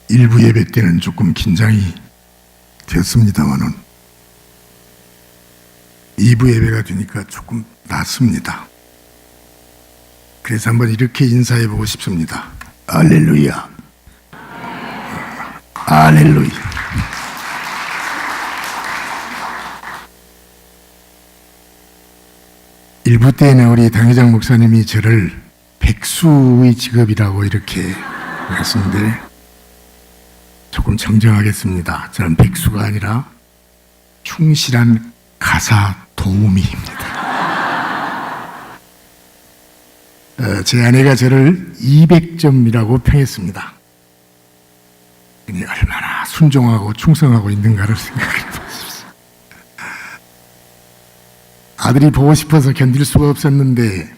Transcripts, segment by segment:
일부 예배 때는 조금 긴장이 됐습니다만은 2부 예배가 되니까 조금 낫습니다. 그래서 한번 이렇게 인사해 보고 싶습니다. 할렐루야. 할렐루야. 일부 때는 우리 당회장 목사님이 저를 백수의 직업이라고 이렇게 말씀인데 조금 정정하겠습니다. 저는 백수가 아니라 충실한 가사 도우미입니다. 제 아내가 저를 200점이라고 평했습니다. 얼마나 순종하고 충성하고 있는가를 생각해 보십시오. 아들이 보고 싶어서 견딜 수가 없었는데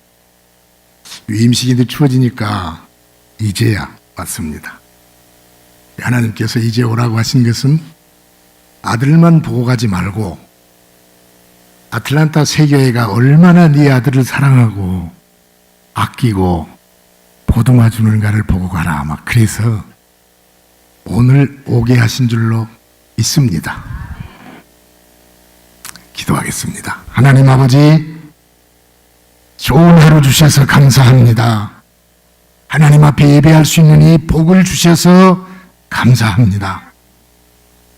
위임식이 추워지니까 이제야 왔습니다. 하나님께서 이제 오라고 하신 것은 아들만 보고 가지 말고 아틀란타 세교회가 얼마나 네 아들을 사랑하고 아끼고 보듬어 주는가를 보고 가라. 아마 그래서 오늘 오게 하신 줄로 믿습니다. 기도하겠습니다. 하나님 아버지, 좋은 하루 주셔서 감사합니다. 하나님 앞에 예배할 수 있는 이 복을 주셔서 감사합니다.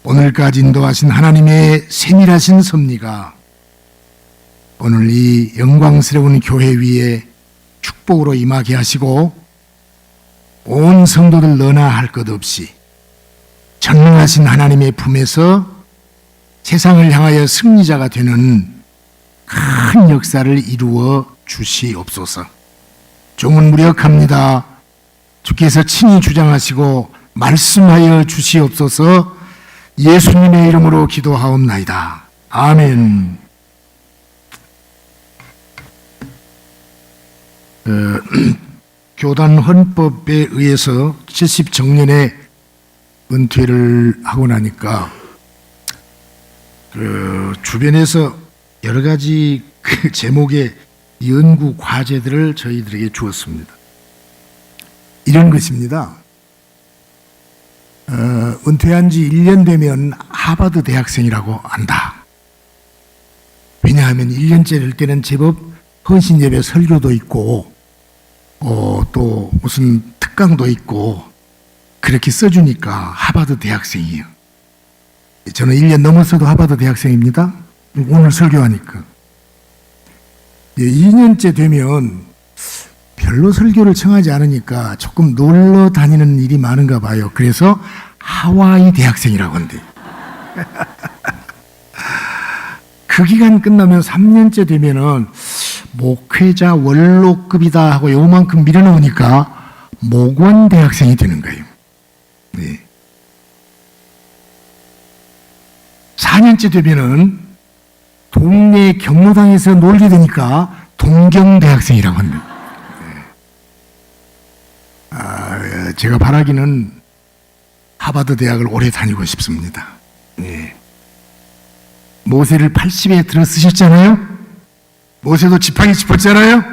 오늘까지 인도하신 하나님의 세밀하신 섭리가 오늘 이 영광스러운 교회 위에 축복으로 임하게 하시고 온 성도들 너나 할 것 없이 전능하신 하나님의 품에서 세상을 향하여 승리자가 되는 큰 역사를 이루어 주시옵소서. 종은 무력합니다. 주께서 친히 주장하시고 말씀하여 주시옵소서. 예수님의 이름으로 기도하옵나이다. 아멘. 교단 헌법에 의해서 70정년에 은퇴를 하고 나니까 주변에서 여러 가지 제목의 연구 과제들을 저희들에게 주었습니다. 이런 것입니다. 은퇴한 지 1년 되면 하버드 대학생이라고 한다. 왜냐하면 1년째 될 때는 제법 헌신 예배 설교도 있고 또 무슨 특강도 있고 그렇게 써주니까 하버드 대학생이에요. 저는 1년 넘었어도 하버드 대학생입니다. 오늘 설교하니까. 2년째 되면 별로 설교를 청하지 않으니까 조금 놀러 다니는 일이 많은가 봐요. 그래서 하와이 대학생이라고 한대요. 그 기간 끝나면 3년째 되면은 목회자 원로급이다 하고 요만큼 밀어놓으니까 목원 대학생이 되는 거예요. 네. 4년째 되면은 동네 경로당에서 놀게 되니까 동경 대학생이라고 합니다. 네. 제가 바라기는 하버드 대학을 오래 다니고 싶습니다. 네. 모세를 80에 들어 쓰셨잖아요. 모세도 지팡이 짚었잖아요.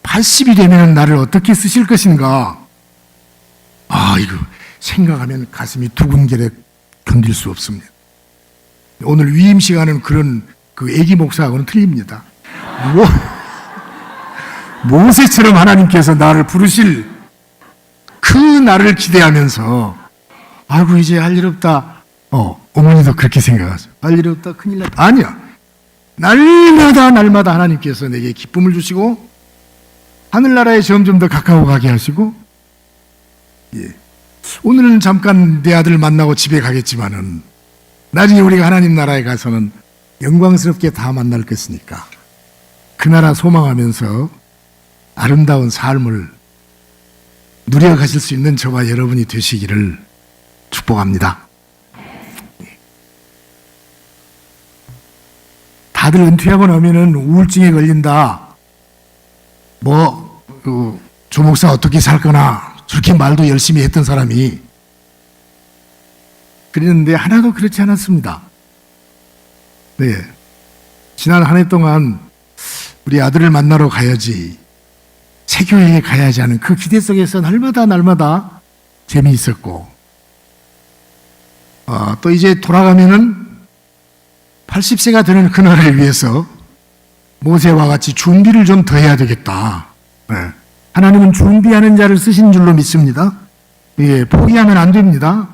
80이 되면 나를 어떻게 쓰실 것인가. 이거 생각하면 가슴이 두근거려 견딜 수 없습니다. 오늘 위임식 하는 그런 그 애기 목사하고는 틀립니다. 모세처럼 하나님께서 나를 부르실 그 날을 기대하면서 아이고 이제 할 일 없다. 어머니도 그렇게 생각하세요. 할 일 없다. 큰일 났다. 아니야. 날마다 하나님께서 내게 기쁨을 주시고 하늘나라에 점점 더 가까워가게 하시고 오늘은 잠깐 내 아들 만나고 집에 가겠지만은 나중에 우리가 하나님 나라에 가서는 영광스럽게 다 만날 것이니까 그 나라 소망하면서 아름다운 삶을 누려가실 수 있는 저와 여러분이 되시기를 축복합니다. 다들 은퇴하고 나면은 우울증에 걸린다. 조 목사 어떻게 살 거나 저렇게 말도 열심히 했던 사람이 그랬는데 하나도 그렇지 않았습니다. 네. 지난 한 해 동안 우리 아들을 만나러 가야지 새 교회에 가야지 하는 그 기대 속에서 날마다 재미있었고, 또 이제 돌아가면은 80세가 되는 그날을 위해서 모세와 같이 준비를 좀 더 해야 되겠다. 네. 하나님은 준비하는 자를 쓰신 줄로 믿습니다. 예, 포기하면 안 됩니다.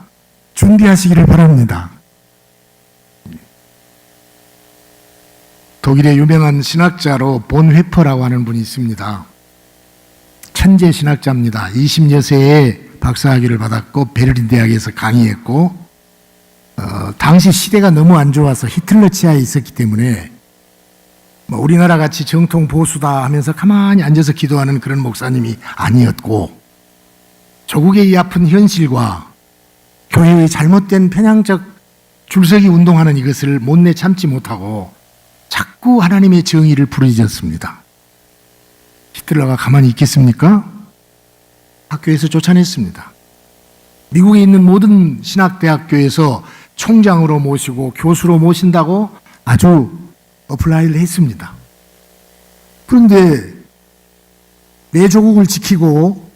준비하시기를 바랍니다. 독일의 유명한 신학자로 본 회퍼라고 하는 분이 있습니다. 천재 신학자입니다. 20여 세에 박사학위를 받았고 베를린 대학에서 강의했고, 당시 시대가 너무 안 좋아서 히틀러 치하에 있었기 때문에 우리나라 같이 정통 보수다 하면서 가만히 앉아서 기도하는 그런 목사님이 아니었고, 조국의 이 아픈 현실과 교회의 잘못된 편향적 줄서기 운동하는 이것을 못내 참지 못하고 자꾸 하나님의 정의를 부르짖었습니다. 히틀러가 가만히 있겠습니까? 학교에서 쫓아냈습니다. 미국에 있는 모든 신학대학교에서 총장으로 모시고 교수로 모신다고 아주 어플라이를 했습니다. 그런데 내 조국을 지키고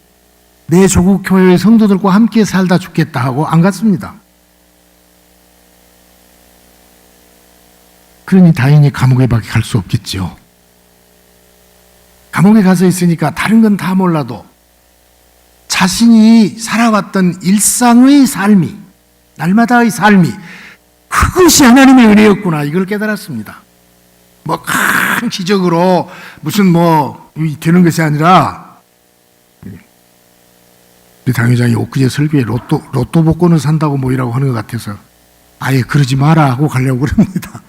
내 조국 교회의 성도들과 함께 살다 죽겠다 하고 안 갔습니다. 그러니 당연히 감옥에 밖에 갈 수 없겠죠. 감옥에 가서 있으니까 다른 건 다 몰라도 자신이 살아왔던 일상의 삶이, 날마다의 삶이 그것이 하나님의 은혜였구나, 이걸 깨달았습니다. 큰 기적으로 무슨 되는 것이 아니라, 우리 당회장이 엊그제 설교에 로또 복권을 산다고 이라고 하는 것 같아서 아예 그러지 마라 하고 가려고 그럽니다.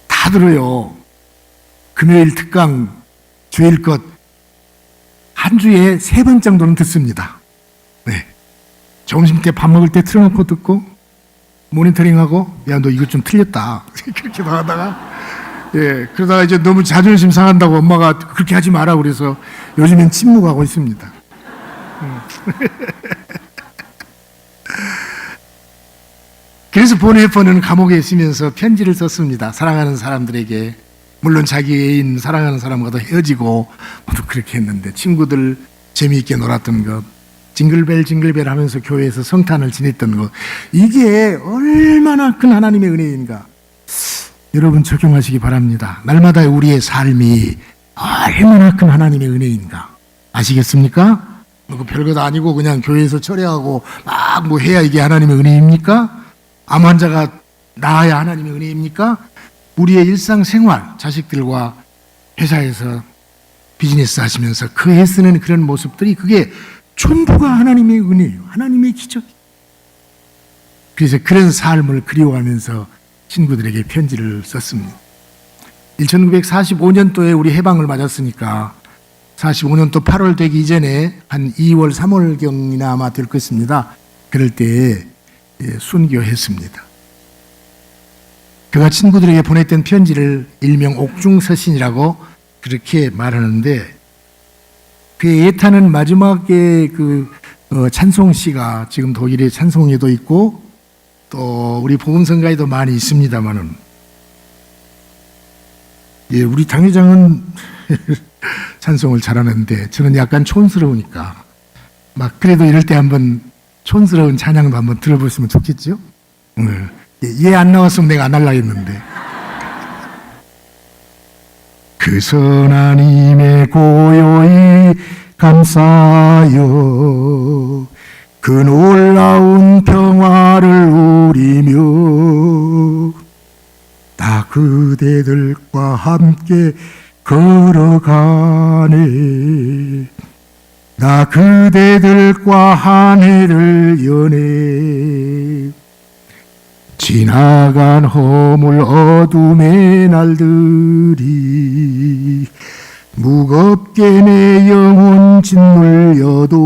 다 들어요. 금요일 특강, 주일 것 한 주에 3번 정도는 듣습니다. 네. 점심 때 밥 먹을 때 틀어놓고 듣고 모니터링하고, 야, 너 이거 좀 틀렸다. 그렇게 나가다가, 예, 그러다가 이제 너무 자존심 상한다고 엄마가 그렇게 하지 마라 그래서 요즘엔 침묵하고 있습니다. 그래서 보네퍼는 감옥에 있으면서 편지를 썼습니다. 사랑하는 사람들에게. 물론 자기 애인 사랑하는 사람과도 헤어지고 모두 그렇게 했는데, 친구들 재미있게 놀았던 것, 징글벨 징글벨 하면서 교회에서 성탄을 지냈던 것, 이게 얼마나 큰 하나님의 은혜인가. 여러분 적용하시기 바랍니다. 날마다 우리의 삶이 얼마나 큰 하나님의 은혜인가 아시겠습니까? 별것도 아니고 그냥 교회에서 철회하고 막 해야 이게 하나님의 은혜입니까? 암 환자가 나아야 하나님의 은혜입니까? 우리의 일상생활, 자식들과 회사에서 비즈니스 하시면서 그 애쓰는 그런 모습들이, 그게 전부가 하나님의 은혜예요. 하나님의 기적이에요. 그래서 그런 삶을 그리워하면서 친구들에게 편지를 썼습니다. 1945년도에 우리 해방을 맞았으니까 45년도 8월 되기 이전에 한 2월, 3월경이나 아마 될 것입니다. 그럴 때에 순교했습니다. 그가 친구들에게 보냈던 편지를 일명 옥중서신이라고 그렇게 말하는데, 그의 애타는 마지막에 찬송시가 지금 독일의 찬송에도 있고 또 우리 복음성가에도 많이 있습니다만은, 예, 우리 당회장은 찬송을 잘하는데 저는 약간 촌스러우니까 그래도 이럴 때 한번 촌스러운 찬양도 한번 들어보시면 좋겠죠? 얘 안 나왔으면 내가 안 하려고 했는데. 그 선하님의 고요히 감사하여 그 놀라운 평화를 누리며 다 그대들과 함께 걸어가네. 나 그대들과 한 해를 여네. 지나간 허물 어둠의 날들이 무겁게 내 영혼 짓물려도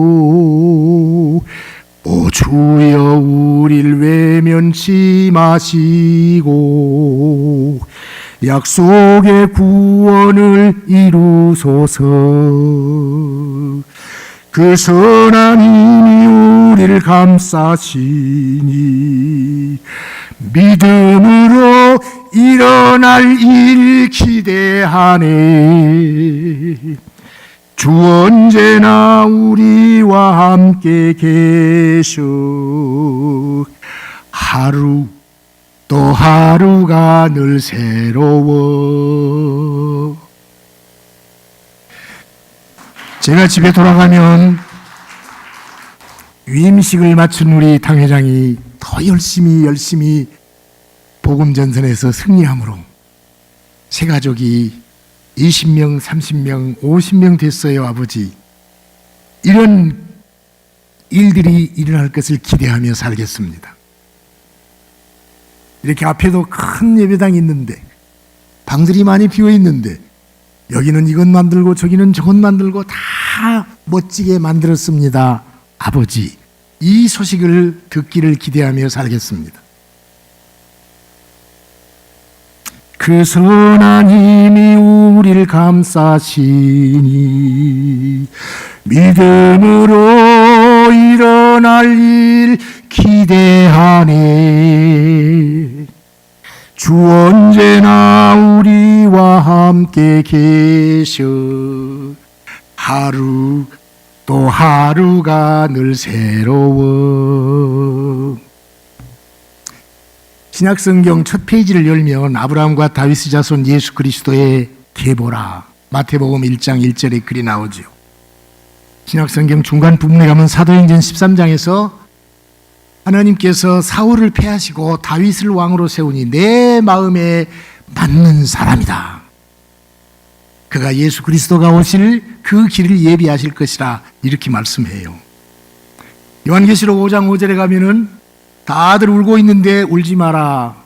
오 주여 우릴 외면치 마시고 약속의 구원을 이루소서. 그 선한 힘이 우리를 감싸시니 믿음으로 일어날 일 기대하네. 주 언제나 우리와 함께 계셔. 하루 또 하루가 늘 새로워. 제가 집에 돌아가면 위임식을 마친 우리 당회장이 더 열심히 복음 전선에서 승리함으로 새 가족이 20명, 30명, 50명 됐어요, 아버지. 이런 일들이 일어날 것을 기대하며 살겠습니다. 이렇게 앞에도 큰 예배당이 있는데, 방들이 많이 비어 있는데, 여기는 이것 만들고 저기는 저것 만들고 다 멋지게 만들었습니다, 아버지. 이 소식을 듣기를 기대하며 살겠습니다. 그 선한 힘이 우리를 감싸시니 믿음으로 일어날 일 기대하네. 주 언제나 우리와 함께 계셔. 하루 또 하루가 늘 새로워. 신약성경 첫 페이지를 열면 아브라함과 다윗의 자손 예수 그리스도의 계보라, 마태복음 1장 1절에 글이 나오죠. 신약성경 중간 부분에 가면 사도행전 13장에서 하나님께서 사울을 패하시고 다윗을 왕으로 세우니 내 마음에 맞는 사람이다. 그가 예수 그리스도가 오실 그 길을 예비하실 것이라, 이렇게 말씀해요. 요한계시록 5장 5절에 가면은 다들 울고 있는데 울지 마라.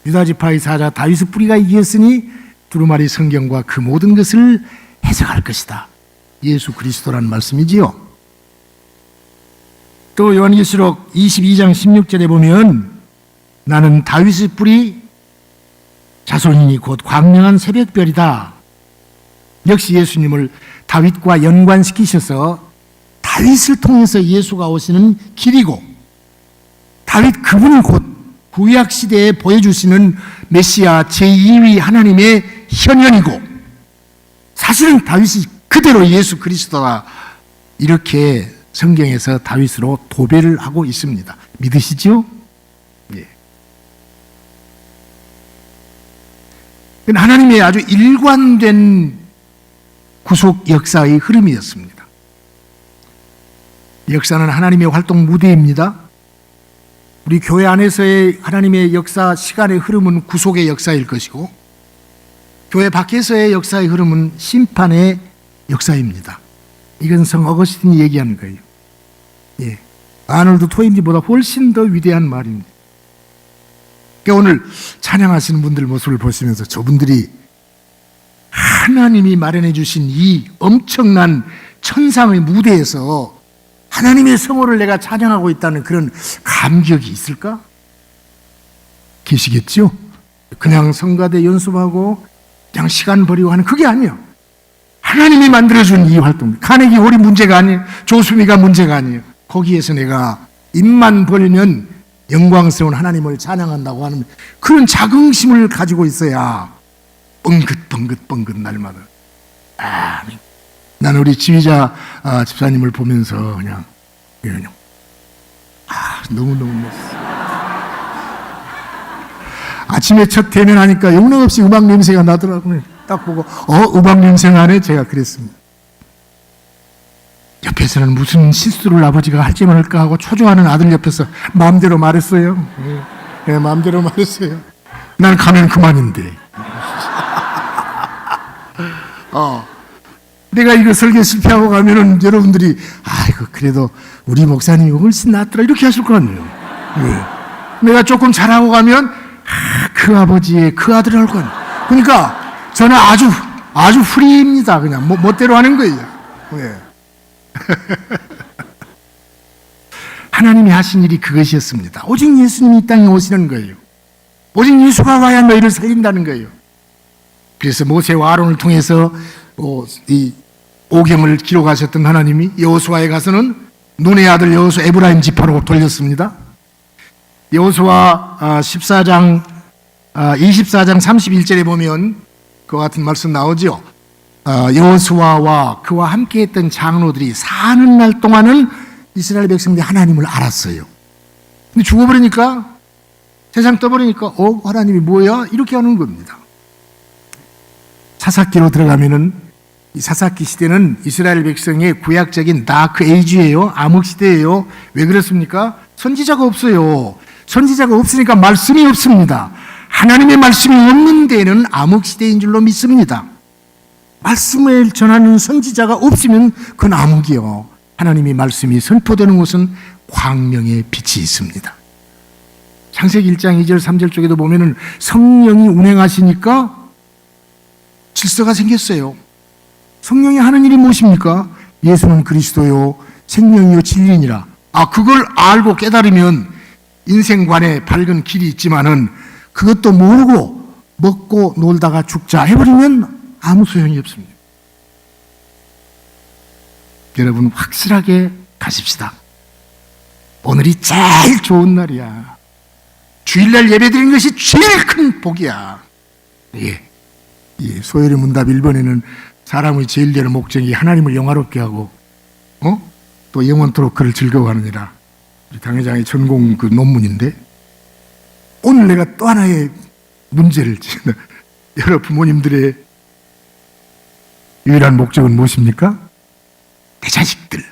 유다지파의 사자 다윗의 뿌리가 이겼으니 두루마리 성경과 그 모든 것을 해석할 것이다. 예수 그리스도라는 말씀이지요. 또 요한계시록 22장 16절에 보면 나는 다윗의 뿌리 자손이니 곧 광명한 새벽별이다. 역시 예수님을 다윗과 연관시키셔서 다윗을 통해서 예수가 오시는 길이고, 다윗 그분은 곧 구약시대에 보여주시는 메시아 제2위 하나님의 현현이고, 사실은 다윗이 그대로 예수 그리스도다, 이렇게 성경에서 다윗으로 도배를 하고 있습니다. 믿으시죠? 예. 하나님의 아주 일관된 구속 역사의 흐름이었습니다. 역사는 하나님의 활동 무대입니다. 우리 교회 안에서의 하나님의 역사 시간의 흐름은 구속의 역사일 것이고, 교회 밖에서의 역사의 흐름은 심판의 역사입니다. 이건 성 어거스틴이 얘기하는 거예요. 예. 아놀드 토인지보다 훨씬 더 위대한 말입니다. 그러니까 오늘 찬양하시는 분들 모습을 보시면서 저분들이 하나님이 마련해 주신 이 엄청난 천상의 무대에서 하나님의 성호를 내가 찬양하고 있다는 그런 감격이 있을까? 계시겠죠? 그냥 성가대 연습하고 그냥 시간 버리고 하는 그게 아니에요. 하나님이 만들어준 이 활동, 카네기 홀이 문제가 아니에요. 조수미가 문제가 아니에요. 거기에서 내가 입만 벌면 영광스러운 하나님을 찬양한다고 하는 그런 자긍심을 가지고 있어야 뻥긋 날마다. 아멘. 나는 우리 지휘자 집사님을 보면서 그냥 너무너무 멋있어. 아침에 첫 대면하니까 영락없이 음악 냄새가 나더라고요. 딱 보고 음악 냄새 나네, 제가 그랬습니다. 옆에서는 무슨 실수를 아버지가 할지 말까 하고 초조하는 아들 옆에서 마음대로 말했어요. 네, 마음대로 말했어요. 난 가면 그만인데. 내가 이거 설교 실패하고 가면은 여러분들이 아이고 그래도 우리 목사님이 훨씬 낫더라 이렇게 하실 거 아니에요. 네. 내가 조금 잘하고 가면 그 아버지의 그 아들을 할 거 아니에요. 그러니까 저는 아주 프리입니다. 그냥 멋대로 하는 거예요. 네. 하나님이 하신 일이 그것이었습니다. 오직 예수님이 이 땅에 오시는 거예요. 오직 예수가 와야 너희를 살린다는 거예요. 그래서 모세와 아론을 통해서 이 오경을 기록하셨던 하나님이 여호수아에 가서는 눈의 아들 여호수 에브라임 지파로 돌렸습니다. 여호수아 24장 31절에 보면 그와 같은 말씀 나오죠. 여호수아와 그와 함께했던 장로들이 사는 날 동안은 이스라엘 백성들이 하나님을 알았어요. 근데 죽어버리니까, 세상 떠버리니까 하나님이 뭐야? 이렇게 하는 겁니다. 사사기로 들어가면은 이 사사기 시대는 이스라엘 백성의 구약적인 다크 에이지예요. 암흑 시대예요. 왜 그렇습니까? 선지자가 없어요. 선지자가 없으니까 말씀이 없습니다. 하나님의 말씀이 없는 데에는 암흑 시대인 줄로 믿습니다. 말씀을 전하는 선지자가 없으면 그건 암흑이요. 하나님의 말씀이 선포되는 곳은 광명의 빛이 있습니다. 창세기 1장 2절 3절 쪽에도 보면은 성령이 운행하시니까 질서가 생겼어요. 성령이 하는 일이 무엇입니까? 예수는 그리스도요 생명이요 진리니라. 그걸 알고 깨달으면 인생관에 밝은 길이 있지만은 그것도 모르고 먹고 놀다가 죽자 해버리면 아무 소용이 없습니다. 여러분 확실하게 가십시다. 오늘이 제일 좋은 날이야. 주일날 예배드리는 것이 제일 큰 복이야. 소열의 문답 1번에는 사람의 제일 되는 목적이 하나님을 영화롭게 하고 또 영원토록 그를 즐거워하느니라. 우리 당회장의 전공 그 논문인데, 오늘 내가 또 하나의 문제를 지는 여러 부모님들의 유일한 목적은 무엇입니까? 내 자식들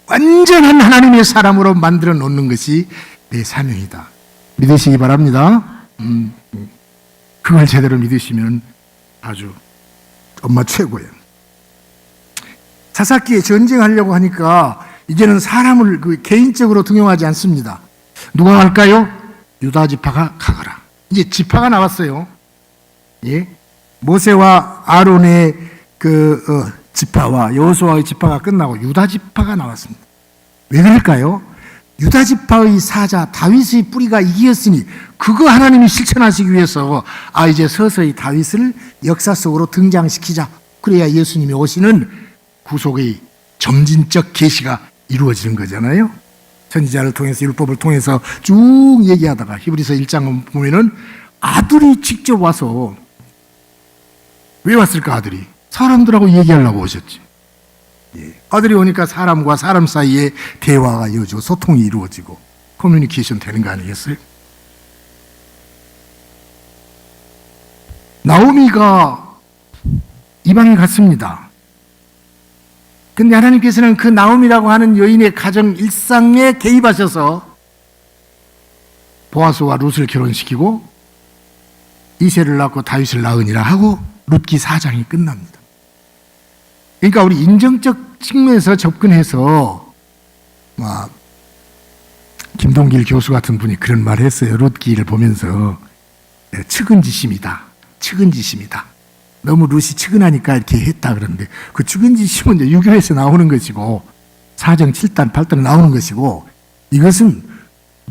완전한 하나님의 사람으로 만들어 놓는 것이 내 사명이다. 믿으시기 바랍니다. 그걸 제대로 믿으시면 아주 엄마 최고예요. 사사기에 전쟁하려고 하니까 이제는 사람을 개인적으로 등용하지 않습니다. 누가 갈까요? 유다 지파가 가거라. 이제 지파가 나왔어요. 모세와 아론의 지파와 여호수아의 지파가 끝나고 유다 지파가 나왔습니다. 왜 그럴까요? 유다 지파의 사자 다윗의 뿌리가 이기었으니 그거 하나님이 실천하시기 위해서 이제 서서히 다윗을 역사 속으로 등장시키자. 그래야 예수님이 오시는 구속의 점진적 계시가 이루어지는 거잖아요. 선지자를 통해서 율법을 통해서 쭉 얘기하다가 히브리서 1장 보면은 아들이 직접 와서, 왜 왔을까? 아들이 사람들하고 얘기하려고 오셨지. 아들이 오니까 사람과 사람 사이에 대화가 이어지고 소통이 이루어지고 커뮤니케이션 되는 거 아니겠어요? 나오미가 이방에 갔습니다. 근데 하나님께서는 그 나오미라고 하는 여인의 가정 일상에 개입하셔서 보아스와 룻을 결혼시키고 이세를 낳고 다윗을 낳으니라 하고 룻기 4장이 끝납니다. 그러니까 우리 인정적 측면에서 접근해서 김동길 교수 같은 분이 그런 말을 했어요. 룻기를 보면서 측은지심이다. 측은지심이다. 너무 룻이 측은하니까 이렇게 했다 그러는데, 그 측은지심은 이제 유교에서 나오는 것이고 4장 7단 8단에 나오는 것이고, 이것은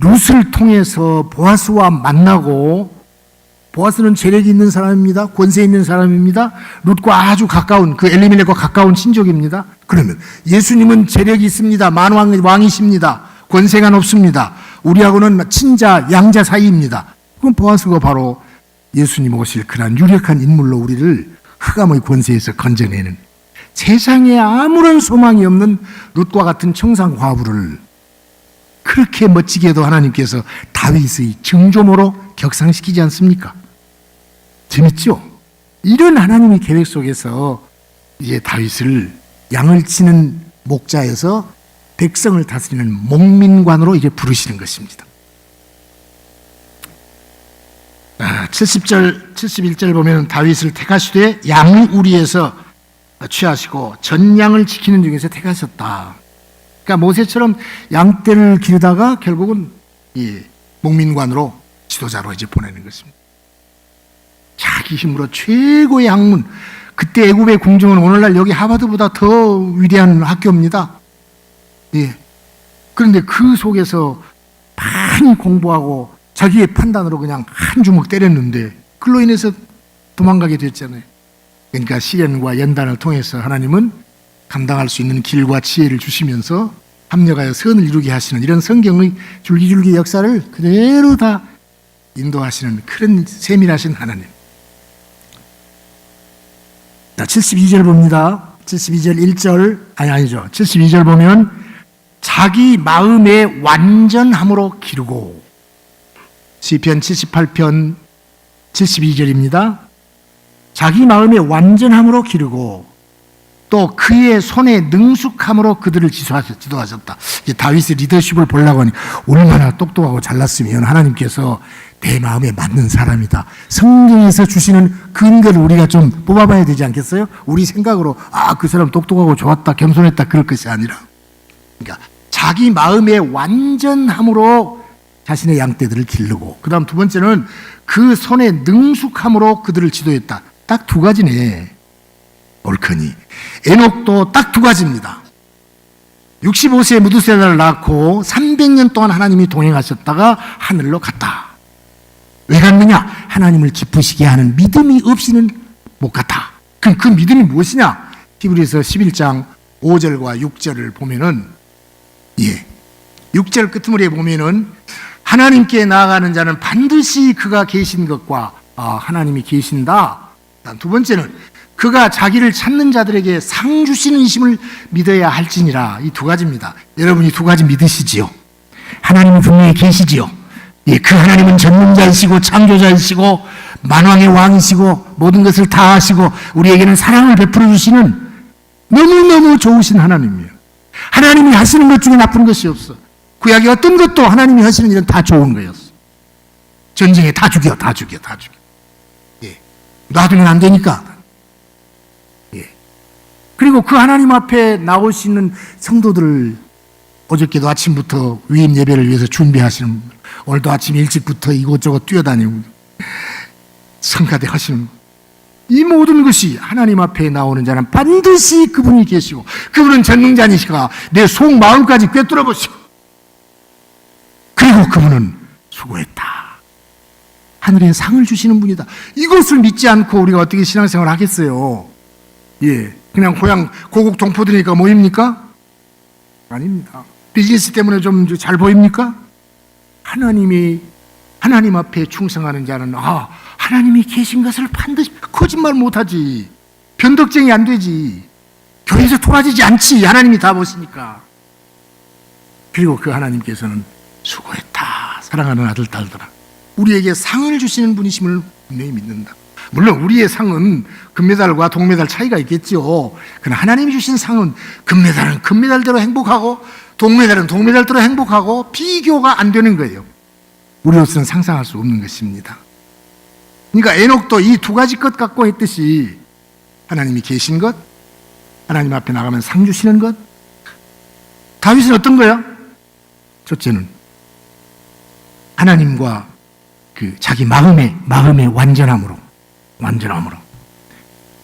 룻을 통해서 보아스와 만나고, 보아스는 재력이 있는 사람입니다. 권세 있는 사람입니다. 룻과 아주 가까운, 그 엘리멜렉과 가까운 친족입니다. 그러면 예수님은 재력이 있습니다. 만왕이십니다. 권세가 높습니다. 우리하고는 친자, 양자 사이입니다. 그럼 보아스가 바로 예수님 오실 그런 유력한 인물로 우리를 흑암의 권세에서 건져내는, 세상에 아무런 소망이 없는 룻과 같은 청상 과부를 그렇게 멋지게도 하나님께서 다윗의 증조모로 격상시키지 않습니까? 재밌죠? 이런 하나님의 계획 속에서 이제 다윗을 양을 치는 목자에서 백성을 다스리는 목민관으로 이제 부르시는 것입니다. 70절, 71절 보면 다윗을 택하시되 양우리에서 취하시고 전양을 지키는 중에서 택하셨다. 그러니까 모세처럼 양떼를 기르다가 결국은 이 목민관으로 지도자로 이제 보내는 것입니다. 자기 힘으로 최고의 학문, 그때 애굽의 궁정은 오늘날 여기 하버드보다 더 위대한 학교입니다. 그런데 그 속에서 많이 공부하고 자기의 판단으로 그냥 한 주먹 때렸는데 그로 인해서 도망가게 됐잖아요. 그러니까 시련과 연단을 통해서 하나님은 감당할 수 있는 길과 지혜를 주시면서 합력하여 선을 이루게 하시는 이런 성경의 줄기줄기 역사를 그대로 다 인도하시는 그런 세밀하신 하나님. 자, 72절 봅니다. 72절 1절, 아니죠. 72절 보면, 자기 마음의 완전함으로 기르고, 시편 78편 72절입니다. 자기 마음의 완전함으로 기르고, 또 그의 손의 능숙함으로 그들을 지도하셨다. 이제 다윗의 리더십을 보려고 하니 얼마나 똑똑하고 잘났으면 하나님께서 내 마음에 맞는 사람이다. 성경에서 주시는 근거를 우리가 좀 뽑아봐야 되지 않겠어요? 우리 생각으로 그 사람 똑똑하고 좋았다, 겸손했다 그럴 것이 아니라, 그러니까 자기 마음의 완전함으로 자신의 양떼들을 기르고, 그 다음 두 번째는 그 손의 능숙함으로 그들을 지도했다. 딱 두 가지네. 옳거니 에녹도 딱 두 가지입니다. 65세에 무두셀라를 낳고 300년 동안 하나님이 동행하셨다가 하늘로 갔다. 왜 갔느냐? 하나님을 기쁘시게 하는 믿음이 없이는 못 갔다. 그럼 그 믿음이 무엇이냐? 히브리서 11장 5절과 6절을 보면은, 6절 끝머리에 보면은, 하나님께 나아가는 자는 반드시 그가 계신 것과 하나님이 계신다. 두 번째는 그가 자기를 찾는 자들에게 상 주시는 심을 믿어야 할지니라. 이 두 가지입니다. 여러분이 두 가지 믿으시지요? 하나님은 분명히 계시지요? 그 하나님은 전능자이시고 창조자이시고 만왕의 왕이시고 모든 것을 다 하시고 우리에게는 사랑을 베풀어 주시는 너무너무 좋으신 하나님이에요. 하나님이 하시는 것 중에 나쁜 것이 없어. 구약의 어떤 것도 하나님이 하시는 일은 다 좋은 거였어. 전쟁에 다 죽여. 놔두면 안 되니까. 그리고 그 하나님 앞에 나오시는 성도들을 어저께도 아침부터 위임 예배를 위해서 준비하시는, 오늘도 아침 일찍부터 이곳저곳 뛰어다니고 성가대 하시는, 이 모든 것이 하나님 앞에 나오는 자는 반드시 그분이 계시고 그분은 전능자니시가 내 속 마음까지 꿰뚫어 보시고, 그리고 그분은 수고했다. 하늘에 상을 주시는 분이다. 이것을 믿지 않고 우리가 어떻게 신앙생활을 하겠어요? 그냥 고향 고국 동포들이니까 모입니까? 아닙니다. 비즈니스 때문에 좀 잘 보입니까? 하나님 앞에 충성하는 자는 하나님이 계신 것을 반드시, 거짓말 못하지, 변덕쟁이 안 되지, 교회에서 돌아지지 않지, 하나님이 다 보시니까. 그리고 그 하나님께서는 수고했다, 사랑하는 아들 딸들아, 우리에게 상을 주시는 분이심을 분명히 믿는다. 물론 우리의 상은 금메달과 동메달 차이가 있겠죠. 그러나 하나님이 주신 상은, 금메달은 금메달대로 행복하고 동메달은 동메달대로 행복하고 비교가 안 되는 거예요. 우리로서는 상상할 수 없는 것입니다. 그러니까 에녹도 이 두 가지 것 갖고 했듯이, 하나님이 계신 것, 하나님 앞에 나가면 상 주시는 것. 다윗은 어떤 거야? 첫째는 하나님과 그 자기 마음의 완전함으로.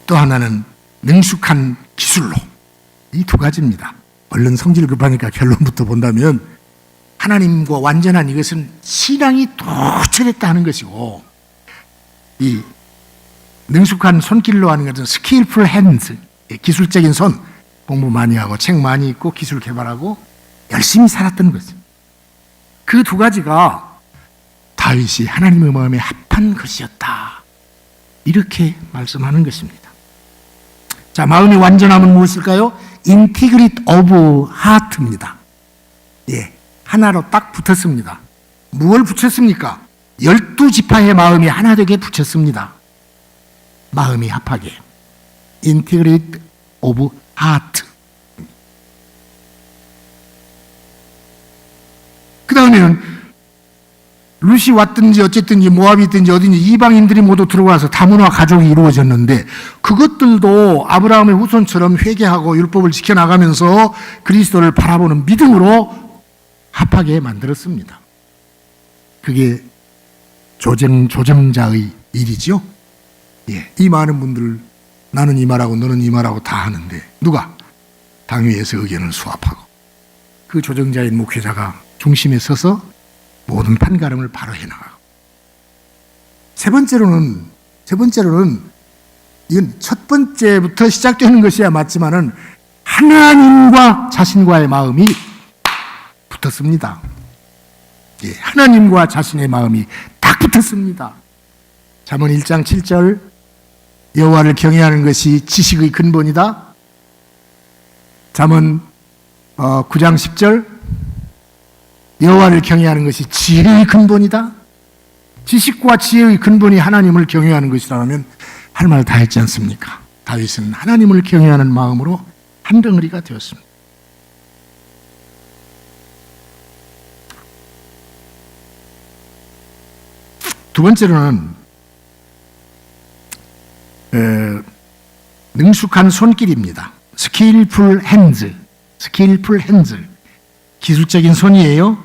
또 하나는 능숙한 기술로. 이 두 가지입니다. 얼른 성질 급하니까 결론부터 본다면, 하나님과 완전한 이것은 신앙이 도철했다 하는 것이고, 이 능숙한 손길로 하는 것은 skillful hands, 기술적인 손, 공부 많이 하고 책 많이 읽고 기술 개발하고 열심히 살았던 것입니다. 그 두 가지가 다윗이 하나님의 마음에 합한 것이었다, 이렇게 말씀하는 것입니다. 자, 마음의 완전함은 무엇일까요? integrity of heart입니다. 하나로 딱 붙었습니다. 무엇을 붙였습니까? 12지파의 마음이 하나 되게 붙였습니다. 마음이 합하게. integrity of heart. 그 다음에는 룻이 왔든지 어쨌든지 모압이 있든지 어딘지 이방인들이 모두 들어와서 다문화 가족이 이루어졌는데, 그것들도 아브라함의 후손처럼 회개하고 율법을 지켜나가면서 그리스도를 바라보는 믿음으로 합하게 만들었습니다. 그게 조정자의 일이죠. 이 많은 분들, 나는 이 말하고 너는 이 말하고 다 하는데 누가? 당회에서 의견을 수합하고 그 조정자인 목회자가 중심에 서서 모든 판가름을 바로 해나가고, 세 번째로는 이건 첫 번째부터 시작되는 것이야 맞지만은 하나님과 자신과의 마음이 붙었습니다. 하나님과 자신의 마음이 딱 붙었습니다. 잠언 1장 7절, 여호와를 경외하는 것이 지식의 근본이다. 잠언 9장 10절 여호와를 경외하는 것이 지혜의 근본이다. 지식과 지혜의 근본이 하나님을 경외하는 것이라면 할 말 다 했지 않습니까? 다윗은 하나님을 경외하는 마음으로 한 덩어리가 되었습니다. 두 번째로는 능숙한 손길입니다. skillful hands, 기술적인 손이에요.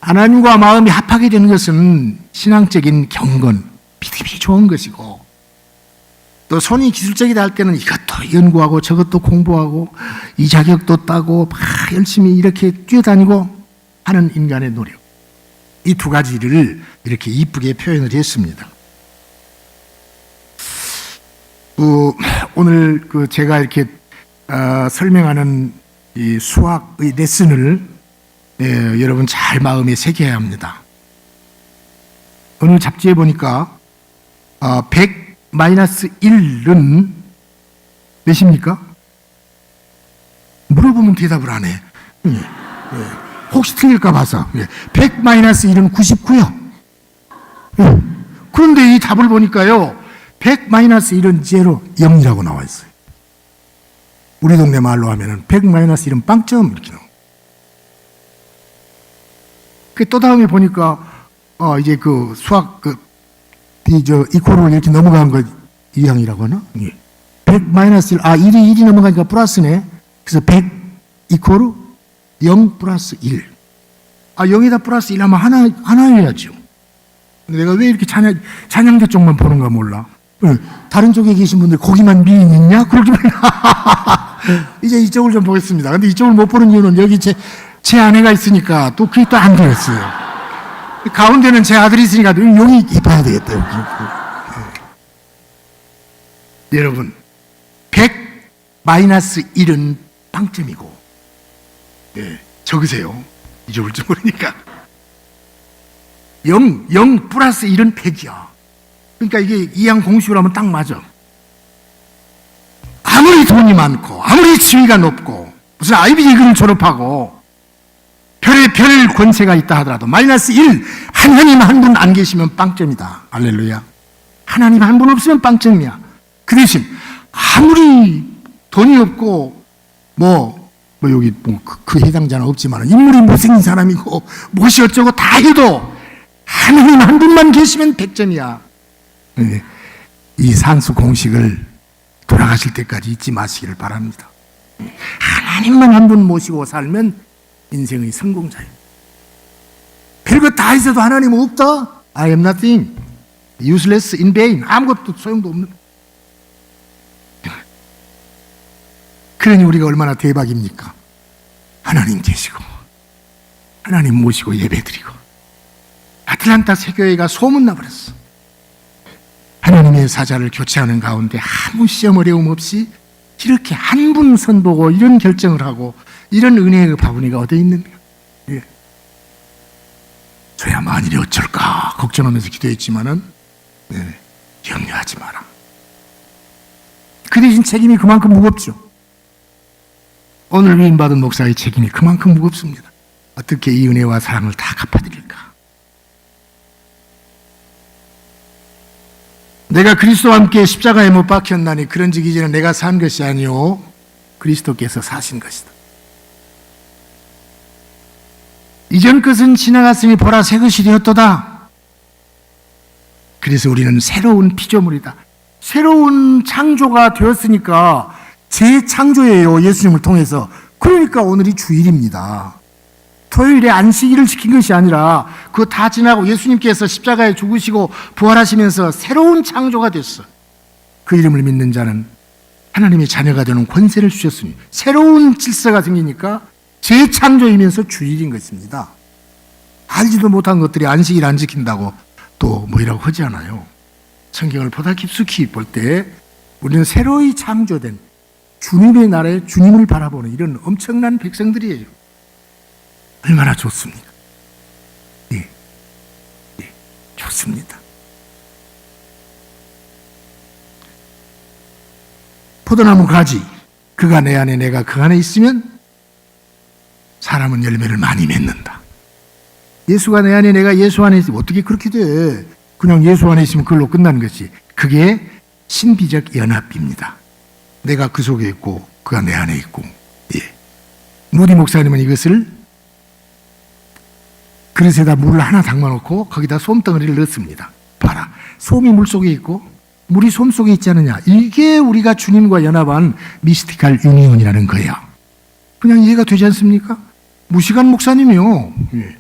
하나님과 마음이 합하게 되는 것은 신앙적인 경건, 믿음이 좋은 것이고, 또 손이 기술적이다 할 때는 이것도 연구하고 저것도 공부하고 이 자격도 따고 막 열심히 이렇게 뛰어다니고 하는 인간의 노력, 이 두 가지를 이렇게 이쁘게 표현을 했습니다. 오늘 제가 이렇게 설명하는 이 수학의 레슨을 여러분 잘 마음에 새겨야 합니다. 어느 잡지에 보니까 100-1은 몇입니까? 물어보면 대답을 안 해. 혹시 틀릴까 봐서. 100-1은 99요. 그런데 이 답을 보니까요, 100-1은 0이라고 나와 있어요. 우리 동네 말로 하면은 100-1은 빵점 이렇게 나와요. 또 다음에 보니까 이제 그 수학 이코를 이렇게 넘어간 거 이항이라고 하나? 100-1 1이 넘어가니까 플러스네. 그래서 100 이코르 0 플러스 1. 0에다 플러스 1 하면 하나 해야죠. 내가 왜 이렇게 찬양대 쪽만 보는가 몰라. 다른 쪽에 계신 분들 거기만 미인 있냐? 그러기만. 이제 이쪽을 좀 보겠습니다. 근데 이쪽을 못 보는 이유는 여기 제 아내가 있으니까 또 그게 또 안 되겠어요. 가운데는 제 아들이 있으니까 용이 입어야 되겠다. 여기. 여러분, 100-1은 빵점이고, 적으세요. 잊어볼 줄 모르니까. 0 플러스 1은 100이야. 그러니까 이게 이항 공식으로 하면 딱 맞아. 아무리 돈이 많고, 아무리 지위가 높고, 무슨 아이비리그를 졸업하고, 별의 별 권세가 있다 하더라도 -1, 하나님 한 분 안 계시면 빵점이다. 할렐루야. 하나님 한 분 없으면 빵점이야. 그 대신 아무리 돈이 없고 여기 그 해당자는 없지만 인물이 못생긴 사람이고 무엇이 어쩌고 다 해도 하나님 한 분만 계시면 100점이야. 이 산수 공식을 돌아가실 때까지 잊지 마시기를 바랍니다. 하나님만 한 분 모시고 살면 인생의 성공자예요. 별거 다 있어도 하나님은 없다. I am nothing. Useless in vain. 아무것도 소용도 없는. 그러니 우리가 얼마나 대박입니까? 하나님 계시고 하나님 모시고 예배드리고. 아틀란타 새교회가 소문나버렸어. 하나님의 사자를 교체하는 가운데 아무 시험 어려움 없이 이렇게 한 분 선보고 이런 결정을 하고 이런 은혜의 바구니가 어디 있는가? 저야 만일이 어쩔까 걱정하면서 기도했지만은 염려하지 마라. 그 대신 책임이 그만큼 무겁죠. 오늘 위임받은 목사의 책임이 그만큼 무겁습니다. 어떻게 이 은혜와 사랑을 다 갚아드릴까? 내가 그리스도와 함께 십자가에 못 박혔나니 그런즉 이제는 내가 산 것이 아니요 그리스도께서 사신 것이다. 이전 것은 지나갔으니 보라 새 것이 되었도다. 그래서 우리는 새로운 피조물이다. 새로운 창조가 되었으니까 재창조예요. 예수님을 통해서. 그러니까 오늘이 주일입니다. 토요일에 안식일을 지킨 것이 아니라 그거 다 지나고 예수님께서 십자가에 죽으시고 부활하시면서 새로운 창조가 됐어. 그 이름을 믿는 자는 하나님의 자녀가 되는 권세를 주셨으니 새로운 질서가 생기니까 재창조이면서 주일인 것입니다. 알지도 못한 것들이 안식일 안 지킨다고 또 뭐이라고 하지 않아요. 성경을 보다 깊숙이 볼 때 우리는 새로이 창조된 주님의 나라에 주님을 바라보는 이런 엄청난 백성들이에요. 얼마나 좋습니까? 좋습니다. 포도나무 가지, 그가 내 안에 내가 그 안에 있으면 사람은 열매를 많이 맺는다. 예수가 내 안에 내가 예수 안에 있으면 어떻게 그렇게 돼? 그냥 예수 안에 있으면 그걸로 끝나는 것이. 그게 신비적 연합입니다. 내가 그 속에 있고 그가 내 안에 있고. 예. 무디 목사님은 이것을 그릇에다 물을 하나 담아놓고 거기다 솜덩어리를 넣습니다. 봐라, 솜이 물 속에 있고 물이 솜 속에 있지 않느냐. 이게 우리가 주님과 연합한 미스티컬 유니온이라는 거야. 그냥 이해가 되지 않습니까? 무시간 목사님이요. 예.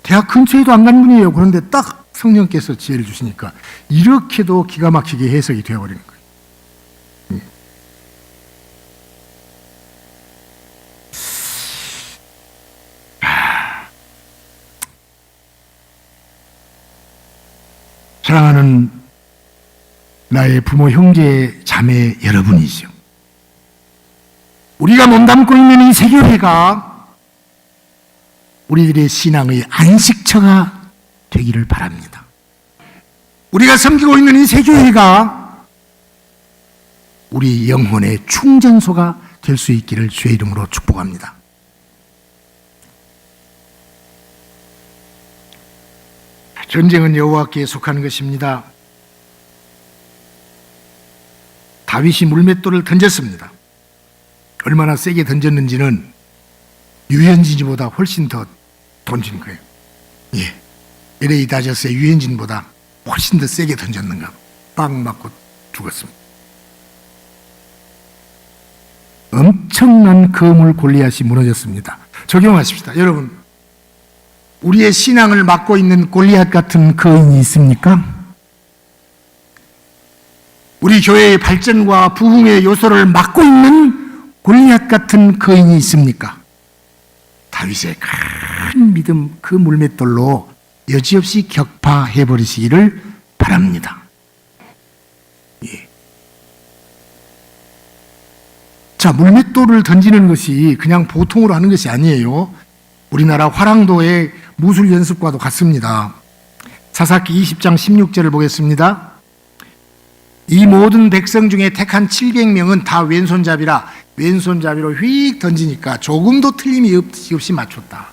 대학 근처에도 안 간 분이에요. 그런데 딱 성령께서 지혜를 주시니까 이렇게도 기가 막히게 해석이 되어버리는 거예요. 예. 사랑하는 나의 부모, 형제, 자매 여러분이죠. 우리가 몸담고 있는 이 세교회가 우리들의 신앙의 안식처가 되기를 바랍니다. 우리가 섬기고 있는 이 세교회가 우리 영혼의 충전소가 될 수 있기를 주의 이름으로 축복합니다. 전쟁은 여호와께 속하는 것입니다. 다윗이 물맷돌을 던졌습니다. 얼마나 세게 던졌는지는 유현진보다 훨씬 더 던진 거예요. 예. LA 다저스의 유현진보다 훨씬 더 세게 던졌는가. 빵 맞고 죽었습니다. 엄청난 거물 골리앗이 무너졌습니다. 적용하십시다. 여러분, 우리의 신앙을 막고 있는 골리앗 같은 거인이 있습니까? 우리 교회의 발전과 부흥의 요소를 막고 있는 골리앗 같은 거인이 있습니까? 다윗의 큰 믿음, 그 물맷돌로 여지없이 격파해버리시기를 바랍니다. 예. 자, 물맷돌을 던지는 것이 그냥 보통으로 하는 것이 아니에요. 우리나라 화랑도의 무술 연습과도 같습니다. 사사기 20장 16절을 보겠습니다. 이 모든 백성 중에 택한 700명은 다 왼손잡이라 왼손잡이로 휙 던지니까 조금도 틀림이 없이 맞췄다.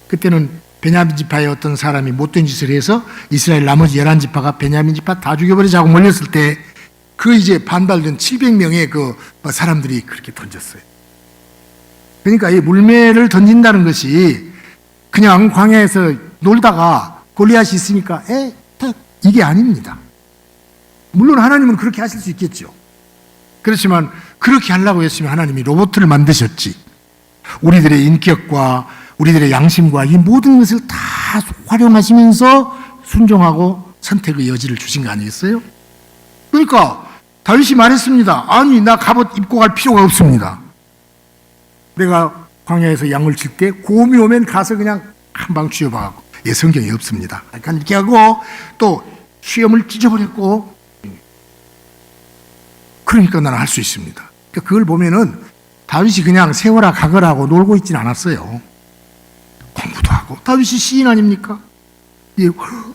그때는 베냐민 지파의 어떤 사람이 못된 짓을 해서 이스라엘 나머지 11지파가 베냐민 지파 다 죽여버리자고 몰렸을 때 그 이제 반발된 700명의 그 사람들이 그렇게 던졌어요. 그러니까 이 물매를 던진다는 것이 그냥 광야에서 놀다가 골리앗이 있으니까 이게 아닙니다. 물론 하나님은 그렇게 하실 수 있겠죠. 그렇지만 그렇게 하려고 했으면 하나님이 로봇을 만드셨지. 우리들의 인격과 우리들의 양심과 이 모든 것을 다 활용하시면서 순종하고 선택의 여지를 주신 거 아니겠어요? 그러니까 다윗이 말했습니다. 아니, 나 갑옷 입고 갈 필요가 없습니다. 내가 광야에서 양을 칠 때 곰이 오면 가서 그냥 한 방 쥐어박고. 예, 성경에 없습니다. 그러니까 이렇게 하고 또 수염을 찢어버렸고. 그러니까 나는 할 수 있습니다. 그러니까 그걸 보면은 다윗이 그냥 세워라 가거라고 놀고 있진 않았어요. 공부도 하고. 다윗이 시인 아닙니까? 예,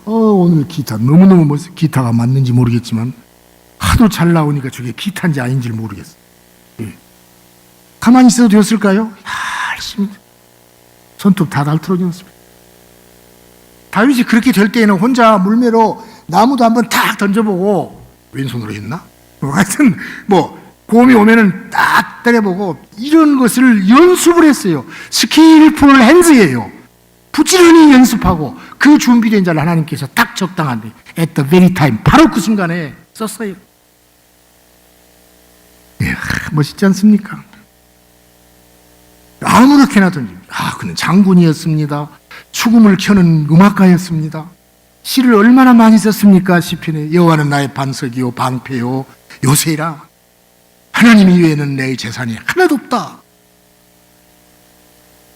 오늘 기타 너무너무 멋있어. 기타가 맞는지 모르겠지만 하도 잘 나오니까 저게 기타인지 아닌지 모르겠어요. 예. 가만히 있어도 되었을까요? 열심히 손톱 다 달트러졌습니다. 다윗이 그렇게 될 때에는 혼자 물매로 나무도 한번 탁 던져보고 왼손으로 했나? 하여튼 곰이 오면은 딱 때려보고 이런 것을 연습을 했어요. 스킬풀 핸즈예요. 부지런히 연습하고 그 준비된 자를 하나님께서 딱 적당한데 at the very time 바로 그 순간에 썼어요. 예, 멋있지 않습니까? 아무렇게나 던집니다. 그는 장군이었습니다. 수금을 켜는 음악가였습니다. 시를 얼마나 많이 썼습니까? 시편에 여호와는 나의 반석이요 방패요 요새라. 하나님 이외에는 내 재산이 하나도 없다.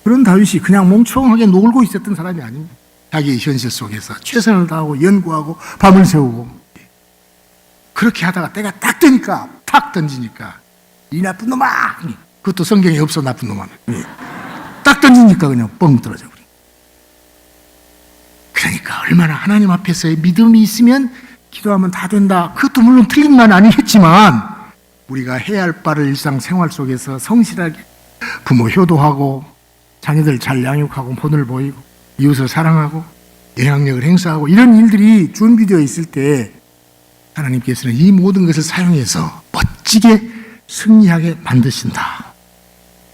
그런 다윗이 그냥 멍청하게 놀고 있었던 사람이 아닙니다. 자기의 현실 속에서 최선을 다하고 연구하고 밤을 새우고 그렇게 하다가 때가 딱 되니까 탁 던지니까 이 나쁜 놈아. 그것도 성경에 없어. 나쁜 놈아. 딱 던지니까 그냥 뻥 떨어져 버려. 그러니까 얼마나 하나님 앞에서의 믿음이 있으면 기도하면 다 된다. 그것도 물론 틀린 말은 아니겠지만 우리가 해야 할 바를 일상생활 속에서 성실하게 부모 효도하고 자녀들 잘 양육하고 본을 보이고 이웃을 사랑하고 영향력을 행사하고 이런 일들이 준비되어 있을 때 하나님께서는 이 모든 것을 사용해서 멋지게 승리하게 만드신다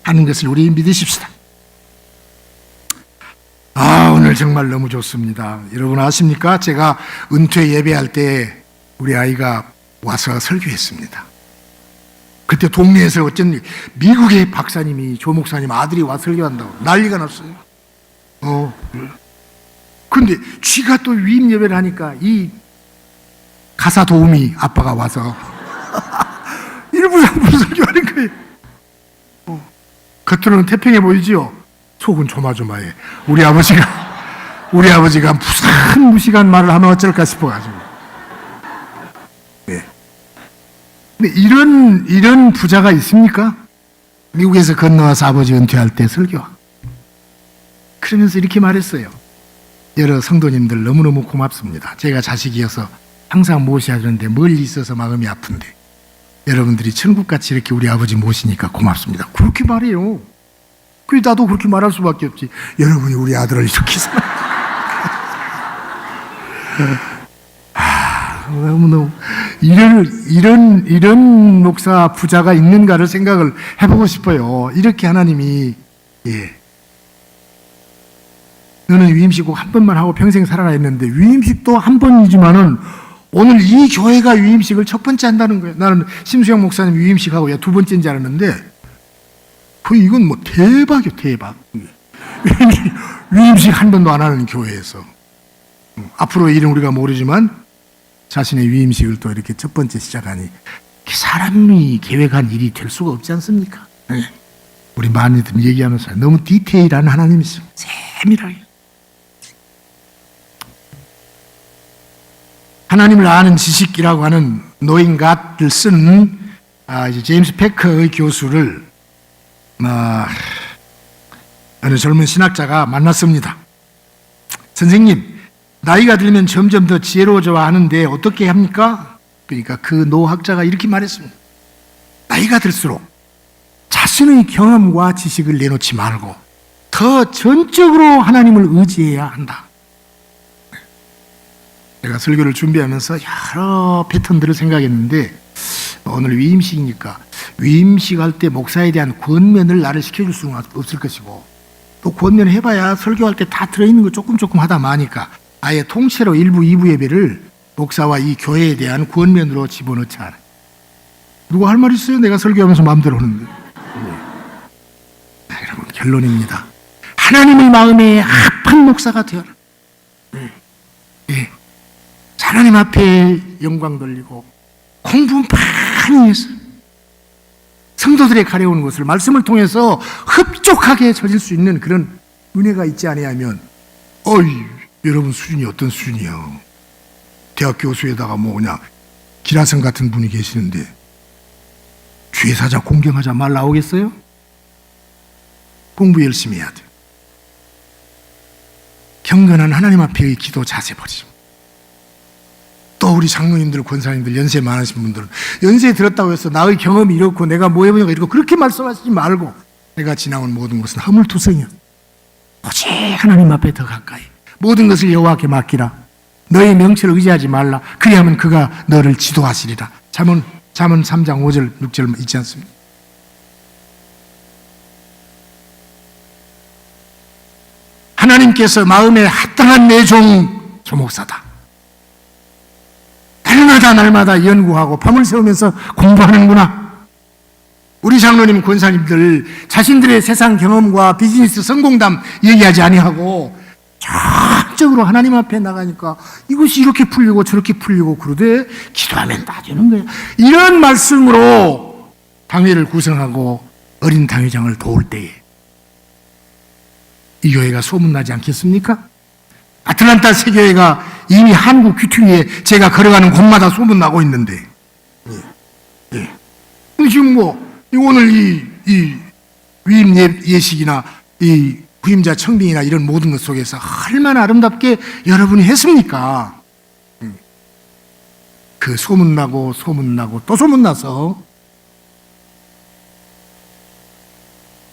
하는 것을 우리 믿으십시다. 오늘 정말 너무 좋습니다. 여러분 아십니까? 제가 은퇴 예배할 때 우리 아이가 와서 설교했습니다. 그때 동네에서 어쩐 미국의 박사님이 조 목사님 아들이 와 설교한다고 난리가 났어요. 근데 쥐가 또 위임 예배를 하니까 이 가사 도우미 아빠가 와서 일부러 설교하는 거예요. 겉으로는 태평해 보이지요? 속은 조마조마해. 우리 아버지가 무식한 말을 하면 어쩔까 싶어가지고. 네. 근데 이런 부자가 있습니까? 미국에서 건너와서 아버지 은퇴할 때 설교하고. 그러면서 이렇게 말했어요. 여러 성도님들 너무너무 고맙습니다. 제가 자식이어서 항상 모셔야 되는데 멀리 있어서 마음이 아픈데 여러분들이 천국같이 이렇게 우리 아버지 모시니까 고맙습니다. 그렇게 말해요. 그래 나도 그렇게 말할 수밖에 없지. 여러분이 우리 아들을 이렇게 너무너무 이런 목사 부자가 있는가를 생각을 해보고 싶어요. 이렇게 하나님이 너는 위임식 꼭 한 번만 하고 평생 살아라 했는데 위임식도 한 번이지만은 오늘 이 교회가 위임식을 첫 번째 한다는 거예요. 나는 심수영 목사님 위임식하고 두 번째인 줄 알았는데 이건 뭐 대박이요, 대박. 위임식 한 번도 안 하는 교회에서 앞으로 일은 우리가 모르지만 자신의 위임식을 또 이렇게 첫 번째 시작하니 사람이 계획한 일이 될 수가 없지 않습니까? 우리 많이들 얘기하면서 너무 디테일한 하나님이죠. 세밀하게. 하나님을 아는 지식이라고 하는 노인 갓을 쓴 이제 제임스 패커의 교수를 어느 젊은 신학자가 만났습니다. 선생님, 나이가 들면 점점 더 지혜로워져 하는데 어떻게 합니까? 그러니까 그 노학자가 이렇게 말했습니다. 나이가 들수록 자신의 경험과 지식을 내놓지 말고 더 전적으로 하나님을 의지해야 한다. 제가 설교를 준비하면서 여러 패턴들을 생각했는데 오늘 위임식이니까 위임식 할 때 목사에 대한 권면을 나를 시켜줄 수는 없을 것이고 또 권면 해봐야 설교할 때 다 들어있는 거 조금 하다 마니까 아예 통째로 1부, 2부 예배를 목사와 이 교회에 대한 권면으로 집어넣자. 누가 할 말 있어요? 내가 설교하면서 마음대로 하는데. 여러분 결론입니다. 하나님의 마음에 합한 목사가 되어라. 하나님 앞에 영광 돌리고 공부 많이 해서 성도들의 가려운 것을 말씀을 통해서 흡족하게 저질 수 있는 그런 은혜가 있지 아니하면 여러분 수준이 어떤 수준이요? 대학 교수에다가 그냥 기라성 같은 분이 계시는데 죄사자 공경하자 말 나오겠어요? 공부 열심히 해야 돼요. 경건한 하나님 앞에의 기도 자세 버리죠. 또 우리 장로님들, 권사님들, 연세 많으신 분들은 연세에 들었다고 해서 나의 경험이 이렇고 내가 뭐 해보냐고 이렇고 그렇게 말씀하시지 말고 내가 지나온 모든 것은 허물투성이야. 오직 하나님 앞에 더 가까이 모든 것을 여호와께 맡기라. 너의 명철을 의지하지 말라. 그리하면 그가 너를 지도하시리라. 잠언 3장 5절 6절 있지 않습니까? 하나님께서 마음에 합당한 내 종 조목사다. 날마다 연구하고 밤을 새우면서 공부하는구나. 우리 장로님, 권사님들 자신들의 세상 경험과 비즈니스 성공담 얘기하지 아니하고 전적으로 하나님 앞에 나가니까 이것이 이렇게 풀리고 저렇게 풀리고 그러되 기도하면 다 되는 거예요. 이런 말씀으로 당회를 구성하고 어린 당회장을 도울 때에 이 교회가 소문나지 않겠습니까? 아틀란타 세교회가 이미 한국 귀퉁이에 제가 걸어가는 곳마다 소문나고 있는데 지금 오늘 이 위임 예식이나 이 부임자 청빙이나 이런 모든 것 속에서 얼마나 아름답게 여러분이 했습니까? 그 소문나고 또 소문나서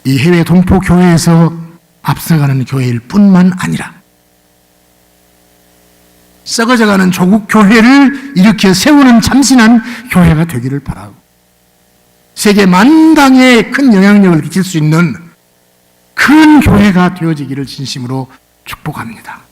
이 해외 동포 교회에서 앞서가는 교회일 뿐만 아니라 썩어져가는 조국 교회를 일으켜 세우는 참신한 교회가 되기를 바라고 세계 만당에 큰 영향력을 끼칠 수 있는 큰 교회가 되어지기를 진심으로 축복합니다.